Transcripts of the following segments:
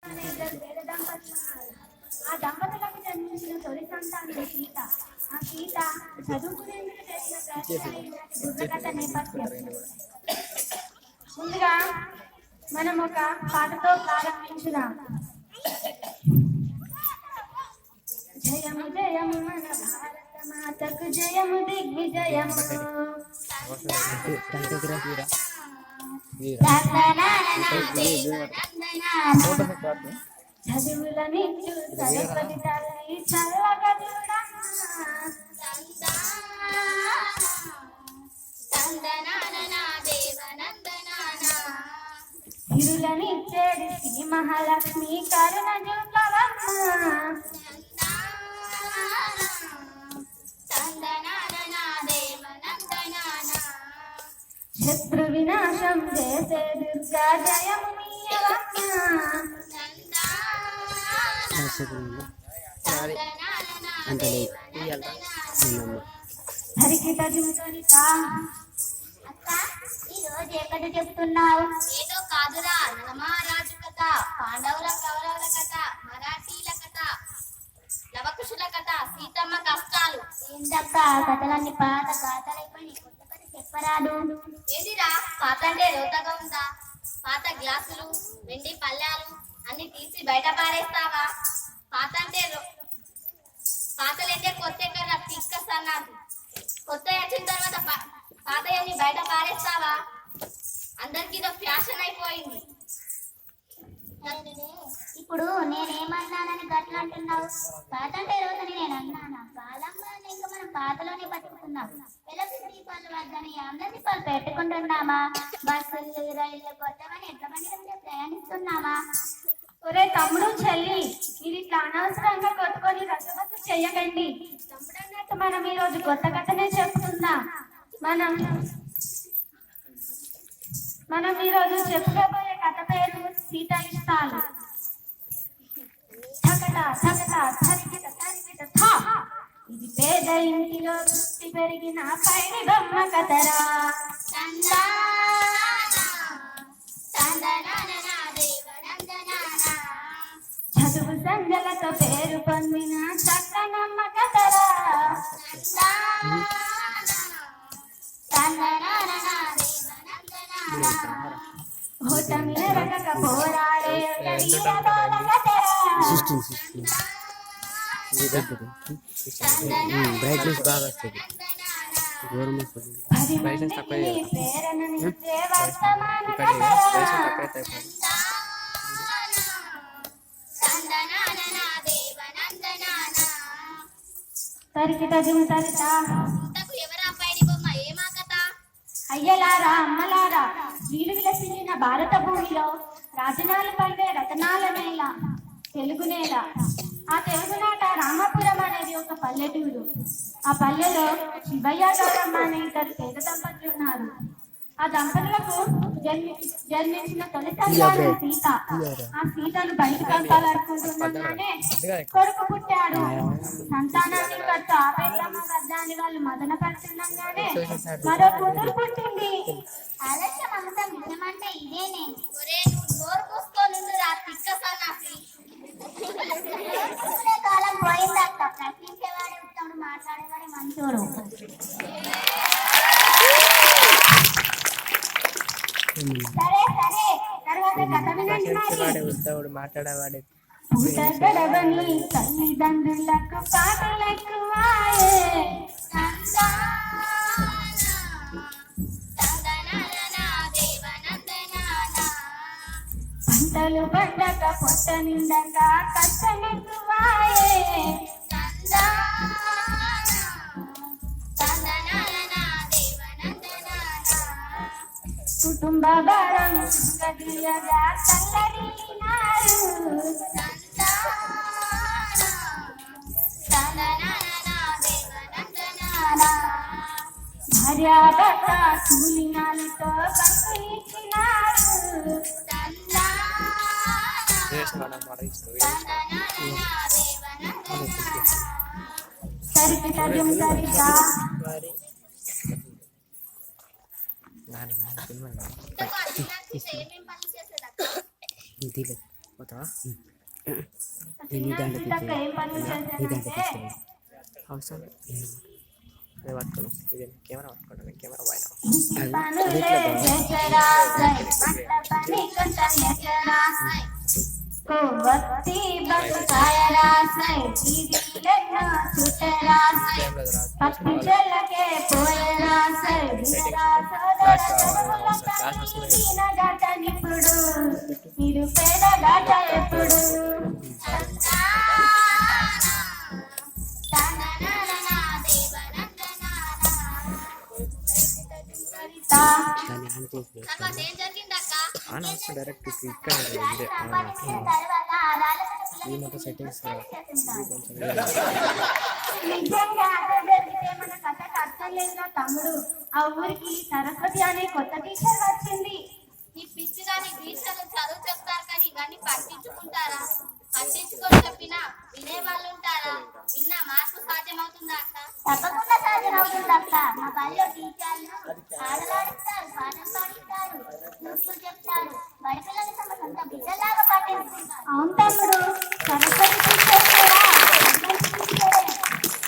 అనే ఇద్దరు వేద దంపతులు ఉన్నారు. ఆ దంపతులకు జన్మించిన తొలి సంతానం సీత. ఆ సీత చదువుకునేందుకు చేసిన ప్రయత్నాలు బుర్రకథ నేపథ్యం. ముందుగా మనం ఒక పాటతో ప్రారంభించుదాం. జయము జయము మన భారత మాతకు జయము దిగ్విజయము. చదువులనిచ్చు సరస్వతి తల్లి చల్లగా ఇరులనిచ్చేది శ్రీ మహాలక్ష్మి కరుణ చూపవమ్మ. శత్రు వినాశం చేసే దుర్గా జయము హరికిత జుంకరిత. అక్క ఈ రోజు ఎక్కడ చెప్తున్నావు? ఏదో కాదురా, నలమహారాజు కథ, పాండవుల కౌరవుల కథ, మరాఠీల కథ, లవకుశుల కథ, సీతమ్మ కష్టాలు. ఏంటక్క కథలన్నీ పాత గాథలైపోయి కొత్త కథ చెప్పరాదు. ఏదిరా పాత అంటే రోతగా ఉందా? పాత గ్లాసులు, వెండి పళ్ళాలు అన్ని తీసి బయట పారేస్తావా? పాత అంటే పాతలంటే కొత్త కర్ర తీసుకొస్తాను. కొత్త వచ్చిన తర్వాత పాతయన్ని బయట పారేస్తావా? అందరికి ఇదో ఫ్యాషన్ అయిపోయింది. ఇప్పుడు నేనేమన్నానని గట్ల అంటున్నావు? పాత అంటే రోజుని నేను అన్నానా? కాలమ్మ ఇంకా మనం పాతలోనే బతుకుతున్నాం. వెలసి దీపాలు వద్దని ఆమ్ల దీపాలు పెట్టుకుంటున్నామా? బస్సులు రైళ్ళు కొత్తమని ఎట్ల బండి ప్రయాణిస్తున్నామా? ఒరే తమ్ముడు చెల్లి, మీరు ఇట్లా అనవసరంగా కొట్టుకొని రసబస చెయ్యకండి. తమ్ముడు అన్నట్టు మనం ఈరోజు కొత్త కథనే చెప్తున్నాం. మనం ఈరోజు చెప్పుకోబోయే కథ పేరు సీత ఇష్టాలు. ఇది పేద ఇంటిలో పుట్టి పెరిగిన పైడి బొమ్మ కథరా. చదువు సంజలతో పేరు పొందిన చక్కనమ్మ కథరా. ఓటమి ఎరగక పోరాడే ప్రేరణనిచ్చే వర్తమాన తరికిట జుంతరిత. అయ్యలారా అమ్మలారా, వీలు విలసించిన భారత భూమిలో రాజనాలు పండే రతనాల నేల తెలుగు నేల. ఆ తెలుగునాట రామాపురం అనేది ఒక పల్లెటూరు. ఆ పల్లెలో శివయ్య గౌరమ్మ అనే ఇద్దరు పేద దంపతులు ఉన్నారు. ఆ దంపతులకు జన్మించిన తొలి సంతానం సీత. ఆ సీతను బయట పంపాలనుకుంటుండగానే కొడుకు పుట్టాడు. సంతానాన్ని ఖర్చు ఆపేద్దామ వద్దాని వాళ్ళు మదన పడుతుండగానే మరో కూతురు పుట్టింది. ఆలస్యం అంతా నిజమంటే ఇదేనే. నోరు మూసుకోనుండురా తిక్క సన్నాసి. కాలం పోయిందక్క. ప్రశ్నించేవాడే ఉత్తముడు, మాట్లాడేవాడే మంచోడు. సరే సరే, తర్వాత కథ వినండి. మాట్లాడేవాడే గడవని తల్లిదండ్రులకు పాటలెక్కువాయే. పంటలు పండక పొట్ట నిండక కష్టమెక్కువాయే. కుటుంబ భారం గదియగా చల్లడినారు. భార్యాభర్త కూలినాలతో ఇచ్చినారు. సరిపిట జుంకరిత. పోతావా? చిన్నక్క ఏం పనులు చేశానంటే అవసరం అది పట్టుకోను. ఇది కెమెరా పట్టుకోండి. కెమెరా పోయినా పనులే చేసరా పని కట్టరా కొవ్వొత్తి బతుకాయరా టీవీలెన్నో చూడరా పట్టు చెల్లకే పోయరా వినరా సోదర గాట నిప్పుడు మీరు పేద గాట ఎప్పుడు డైరెక్ట్ ఇక్కడ ఈ మొత్తం సెట్టింగ్స్ నిజంగా అదే మన కథకు అర్థం లేదు తమ్ముడు. ఆ ఊరికి సరస్వతి అనే కొత్త టీచర్ వచ్చింది. ఈ పిచ్చి దాని టీచర్లు చదువు చెప్తారు కానీ ఇవన్నీ పట్టించుకుంటారా? పట్టించుకొని చెప్పినా వినే వాళ్ళు ఉంటారా? విన్న మార్పు సాధ్యమవుతుందా అక్క? తప్పకుండా సాధ్యమవుతుంది అక్క. మా బడిలో టీచర్లు ఆడలాడిస్తారు, పాటలు పాడిస్తారు, నృత్యులు చెప్తారు. బడి పిల్లలు తమ సొంత బిడ్డలాగా పట్టించుకుంటారు. అవును తమ్ముడు, సరస్వతి టీచర్ కూడా టీచరే.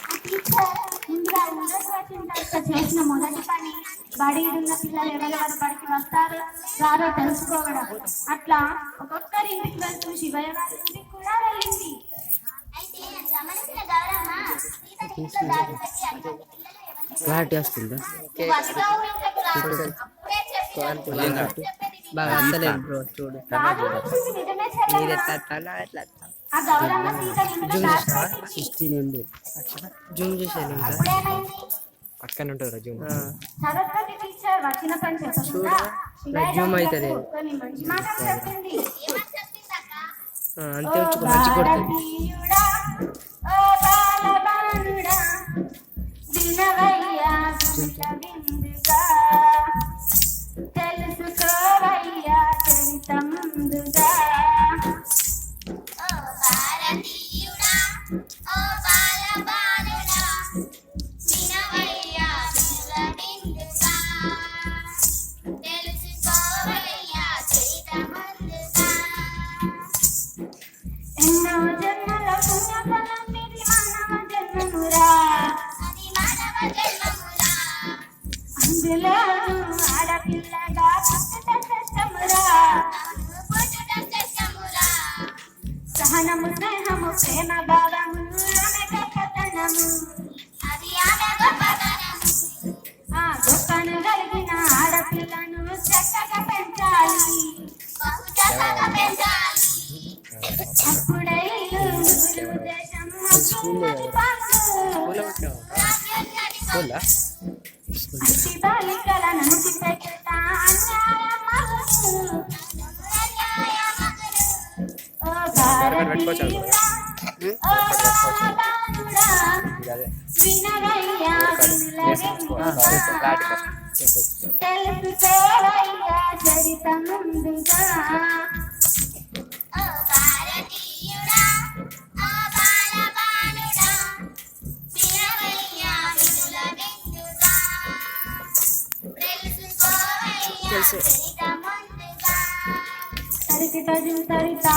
ఆ టీచర్ ఇందులో చేసిన మొదటి పని బడిడున్న పిల్లలు ఎవరెవరు బడికి వస్తారు రారో తెలుసుకోవడం. అట్లా ఒక్కొక్కరి ఇంటికి వెళ్తూ శివయ్య గారి ఇంటికి కూడా వెళ్ళింది. క్లారిటీ వస్తుందా? బాగా వస్తలేదు బ్రో. చూడు రాజు వచ్చింది నిజమే చెల్లెమ్మ. ఆ గౌరమ్మ సీత ఇంట్లో దాచిపెట్టింది. 16 ఉంది. జూమ్ చేసేది అప్పుడేమైంది? పక్కన ఉంటుంది జూమ్. సరస్వతి టీచర్ వచ్చిన పని చెప్పకుండా శివయ్య జూమ్ గారికి అవుతుంది. కొన్ని మంచి మాటలు చెప్పింది. అంతే వచ్చి మంచి కొడుతుంది. భారతీయుడా, ఓ బాలబాలుడా, వినవయ్యా వింత విందుగా, తెలుసుకోవయ్యా చరిత ముందుగా. ఓ భారతీయుడా, ఓ బాలబాలుడా, వినవయ్యా వినురవిందుగా, తెలుసుకోవయ్యా చరితమందుగా. ఎన్నో జన్మల పుణ్యఫలం ఇది మానవ జన్మమురా, అది మానవ జన్మమురా, అందులోనూ ఆడపిల్లగా పుట్టుట కష్టమురా. పుట్టుట కష్టమురా, సహనము స్నేహము ప్రేమ భావమును ఆమె గొప్పతనము. అది ఆమె గొప్పతనము. ఆ గొప్పను కలిగిన ఆడపిల్లను చక్కగా పెంచాలి. బహు చక్కగా పెంచాలి. అప్పుడే ఇల్లు ఊరు దేశం అభ్యున్నతి పాలు. అట్టి బాలికలను విడిచిపెట్టుట అన్యాయమగును. ఓ భారతీయుడా, ఓ బాలబాలుడా, వినవయ్యా వినులవిందుగా, తెలుసుకోవయ్యా చరిత ముందుగా. ఓ భారతీయుడా, ఓ బాలబాలుడా, వినవయ్యా వినులవిందుగా, తెలుసుకోవయ్యా చరితమందుగా. తరిత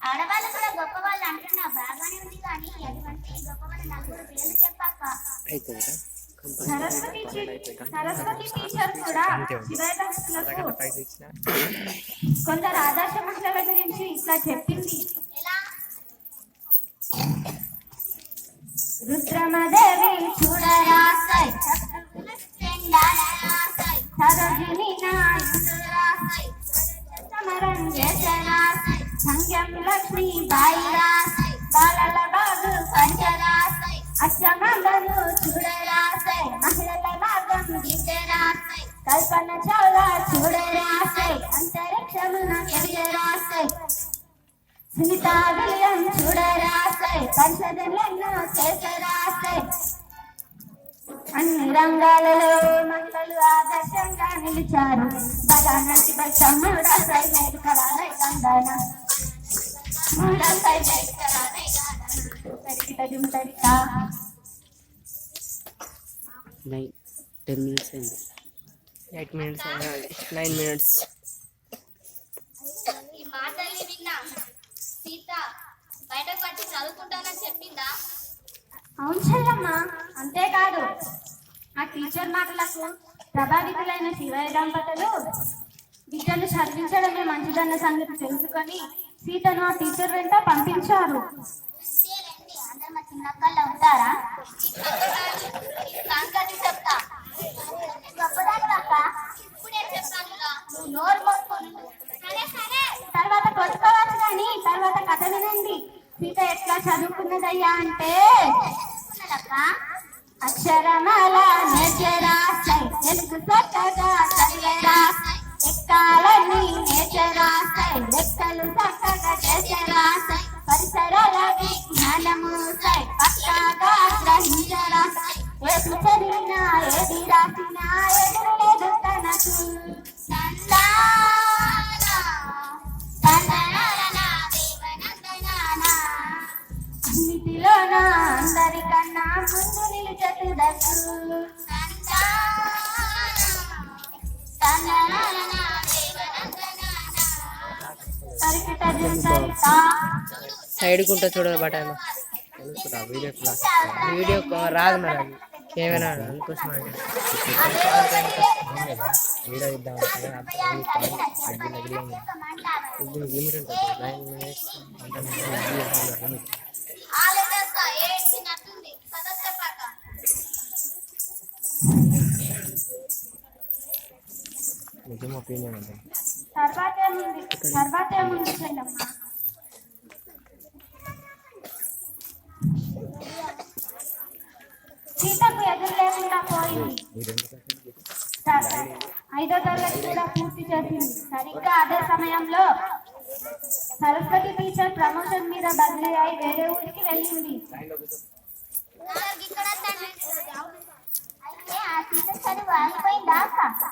ఆడవాళ్ళు కూడా గొప్పవాళ్ళు అంటున్నా బాగానే ఉంది కానీ అటువంటి గొప్పవాళ్ళ నలుగురు పేర్లు చెప్పాక. అవుతుందా? సరస్వతి టీచర్ కూడా శివయ్య భక్తులకు కొందరు ఆదర్శ మహిళల గురించి ఇట్లా చెప్పింది. ఎలా? రుద్రమదేవి చూడరా సై, చెండాడరాసై, సరోజిని నాయుడురాసై, సమరం చేసరాసై, సంగం లక్ష్మీ బాయిరాసై, బాలల బాగు పంచరాసై, అష్టమంబను చూడరాసై, మహిళల మార్గం దిద్దరాసై, కల్పన చౌలా చూడరాసై, అంతరిక్షమున ఎగరాసై, సునీత విలియం చూడరాసై, పరిశోధనలను చేసరాసై. అన్ని రంగాలలో మహిళలు ఆదర్శంగా నిలిచారు. బాగా నటి బచ్చమ్ముడసై మేలుకరాలై కందన ముడసై మేలుకరాలై తరికిట జుంతరిక. 10 minutes అయింది. 8 minutes 9 minutes. ఈ మాటల్ని విన్నా సీత బయటకు వచ్చి చదువుకుంటానని చెప్పిందా? అవును చెల్లమ్మ, అంతేకాదు ఆ టీచర్ మాటలకు ప్రభావితులైన శివయ్య దంపతులు విద్యను చదివించడమే మంచిదన్న సంగతి తెలుసుకొని సీతను ఆ టీచర్ వెంట పంపించారు. అందరు మా చిన్నక్కల్లో ఉంటారా? ఈ సంగతి చెప్తా. గొప్పదాని అక్క, ఇప్పుడే చెప్తానుగా, నువ్వు నోరు మూసుకొని ఉండు. సరే సరే, తర్వాత కొట్టుకోవచ్చు కానీ తర్వాత కథ వినండి. సీత ఎట్లా చదువుకున్నదయ్యా అంటే, అక్క అక్షరమాల నేర్చరాసై తెలుగు చక్కగా చదివేరాసై ఎక్కాలని నేర్చరాసై లెక్కలు చక్కగా చేసరాసై పరిసరాల విజ్ఞానము సై పక్కాగా గ్రహించరాసై ఏది చదివినా ఏది రాసినా ఎదురు లేదు తనకు. అన్నిటిలోన అందరికన్నా ముందు నిలిచెతుడకు. సరికిట సరిత సైడ్కుంటా చూడాలి బటన్ వీడియో రాదు మరి అది ఏమైనా అందుకోసం వీడియో ఇద్దాం లిమిట్ ఉంటుంది 9 minutes లిమిట్. నిజం ఒపీనియన్ ఉంటుంది. తర్వాత ఏముంది చెల్లమ్మ, సీతకు ఎదురు లేకుండా పోయింది. 5వ తరగతి కూడా పూర్తి చేసింది. సరిగ్గా అదే సమయంలో సరస్వతి టీచర్ ప్రమోషన్ మీద బదిలీ అయి వేరే ఊరికి వెళ్ళింది.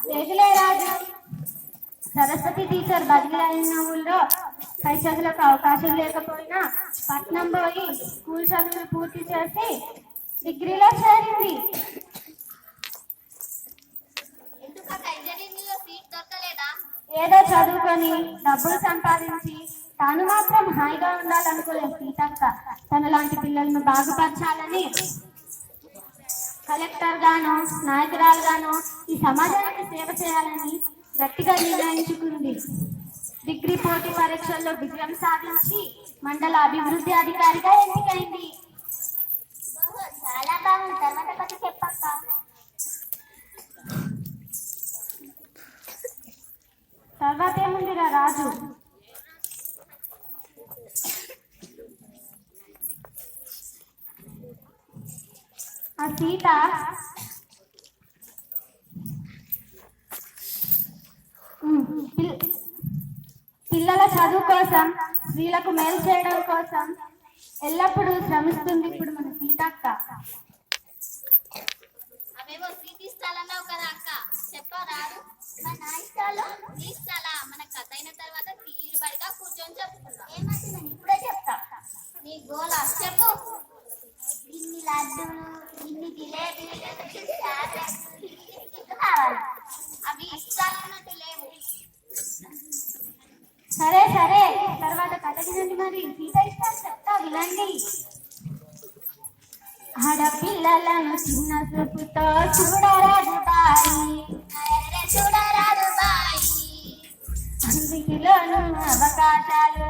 లేదులే రాజు, సరస్వతి టీచర్ బదిలీ అయిన ఊళ్ళో పై చదువులకు అవకాశం లేకపోయినా పట్నం పోయి స్కూల్ చదువులు పూర్తి చేసి డిగ్రీలో చేరింది. ఏదో చదువుకొని డబ్బులు సంపాదించి తాను మాత్రం హాయిగా ఉండాలనుకోలేదు సీతక్క. తన లాంటి పిల్లలను బాగుపరచాలని కలెక్టర్ గాను నాయకురాలు గాను ఈ సమాజానికి సేవ చేయాలని గట్టిగా నిర్ణయించుకుంది. డిగ్రీ పోటీ పరీక్షల్లో విజయం సాధించి మండల అభివృద్ధి అధికారిగా ఎన్నికైంది. చాలా బాగుంది. తర్వాత కథ చెప్పక్క. తర్వాత ఏముందిరా రాజు, ఆ సీత పిల్లల చదువు కోసం స్త్రీలకు మేలు చేయడం కోసం ఎల్లప్పుడూ శ్రమిస్తుంది ఇప్పుడు మన సీతక్క. అవేవో సీటీ ఇస్తాలన్నావు కదా అక్క, చెప్పరాదు? మన ఇష్టాలు నీ ఇష్టాలా? మన కథ అయిన తర్వాత తీరుబడిగా కూర్చొని చెప్పుకుందాం. ఏమంటే నేను ఇప్పుడే చెప్తా. నీ గోలా చెప్పు. ఇన్ని లడ్డూలు, ఇన్ని జిలేబీలు కావాలి. అవి ఇష్టాలన్నట్టు లేవు. సరే సరే, తర్వాత కథ వినండి. మరి సీత ఇష్టాలు చెప్తా వినండి. ఆడపిల్లలను చిన్న చూపుతో చూడరాదు బాయి, చూడరాదు బాయి, అందుకిలోను అవకాశాలు